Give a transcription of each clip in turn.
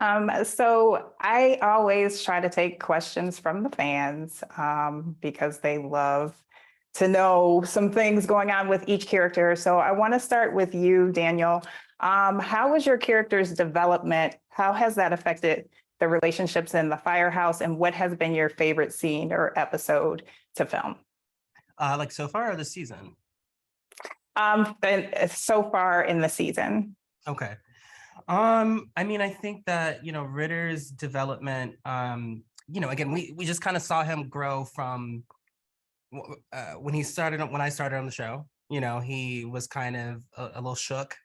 So I always try to take questions from the fans because they love to know some things going on with each character. So I want to start with you, Daniel. How was your character's development? How has that affected the relationships in the firehouse? And what has been your favorite scene or episode to film? Like so far or this season? And so far in the season. Okay. I mean, I think that, Ritter's development, again, we just kind of saw him grow from when I started on the show. He was kind of a little shook,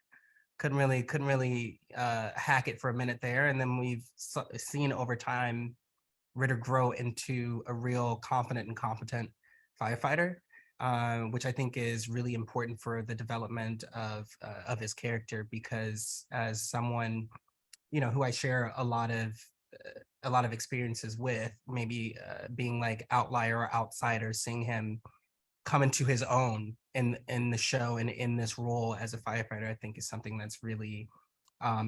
couldn't really hack it for a minute there. And then we've seen over time Ritter grow into a real confident and competent firefighter, which I think is really important for the development of his character, because as someone, who I share a lot of experiences with, maybe being like outlier or outsider, seeing him come into his own in the show and in this role as a firefighter, I think is something that's really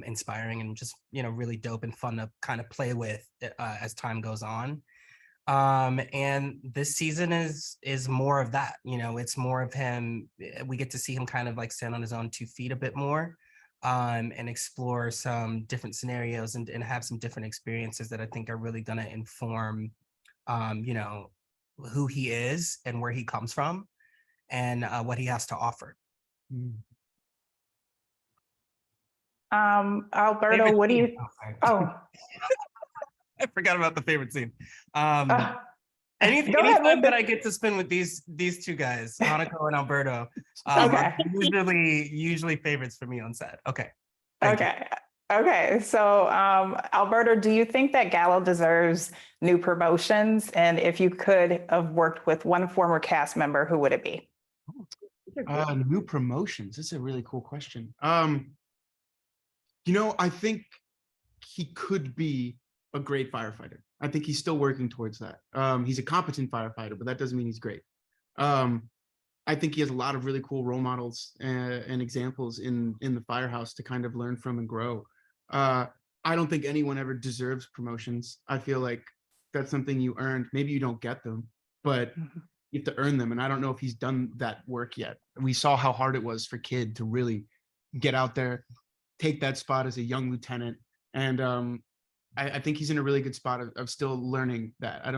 inspiring and just really dope and fun to kind of play with as time goes on. And this season is more of that. It's more of him. We get to see him kind of like stand on his own 2 feet a bit more, and explore some different scenarios and have some different experiences that I think are really going to inform who he is and where he comes from, and what he has to offer. Alberto, Favorite what do scene? you? Oh, sorry. Oh, I forgot about the favorite scene. uh, go ahead with Anytime that I it. get to spend with these two guys, Hanako and Alberto, are Okay. usually favorites for me on set. Okay, thank you. Okay. Okay. So, Alberto, do you think that Gallo deserves new promotions? And if you could have worked with one former cast member, who would it be? New promotions. That's a really cool question. I think he could be a great firefighter. I think he's still working towards that. He's a competent firefighter, but that doesn't mean he's great. I think he has a lot of really cool role models and examples in the firehouse to kind of learn from and grow. I don't think anyone ever deserves promotions. I feel like that's something you earned. Maybe you don't get them, but you have to earn them. And I don't know if he's done that work yet. We saw how hard it was for Kid to really get out there, take that spot as a young lieutenant. And I think he's in a really good spot of still learning that. I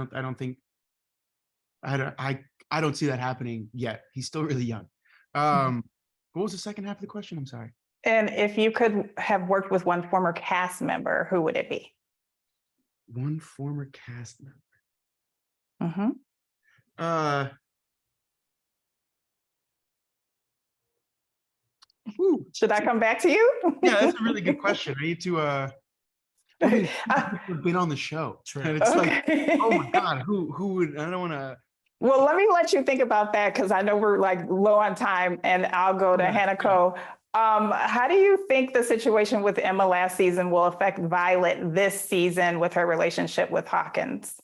don't see that happening yet. He's still really young. What was the second half of the question? I'm sorry. And if you could have worked with one former cast member, who would it be? One former cast member. Mm-hmm. Should I come back to you? Yeah, that's a really good question. I need to have been on the show. And it's like, oh my God, who would, I don't want to. Well, let me let you think about that, because I know we're like low on time, and I'll go to Hanako. How do you think the situation with Emma last season will affect Violet this season with her relationship with Hawkins?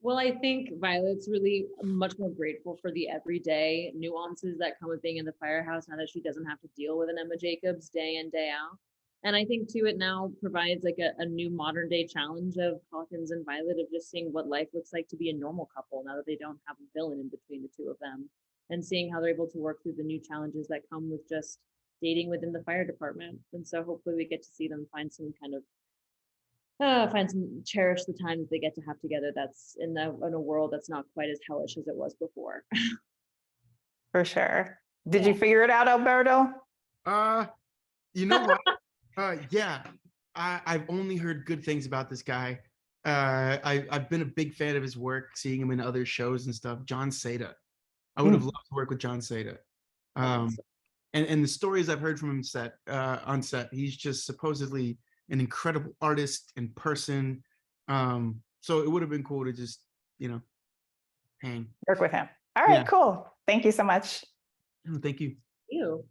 Well, I think Violet's really much more grateful for the everyday nuances that come with being in the firehouse now that she doesn't have to deal with an Emma Jacobs day in, day out. And I think too, it now provides like a new modern day challenge of Hawkins and Violet, of just seeing what life looks like to be a normal couple now that they don't have a villain in between the two of them, and seeing how they're able to work through the new challenges that come with just dating within the fire department. And so hopefully we get to see them find some kind of cherish the time that they get to have together, that's in a world that's not quite as hellish as it was before. For sure. Did you figure it out, Alberto? You know what? Yeah, I've only heard good things about this guy. I've been a big fan of his work, seeing him in other shows and stuff. John Seda. I would have loved to work with John Seda. And the stories I've heard from him on set, he's just supposedly an incredible artist in person. So it would have been cool to just, hang. Work with him. All right, cool. Thank you so much. Oh, thank you. You.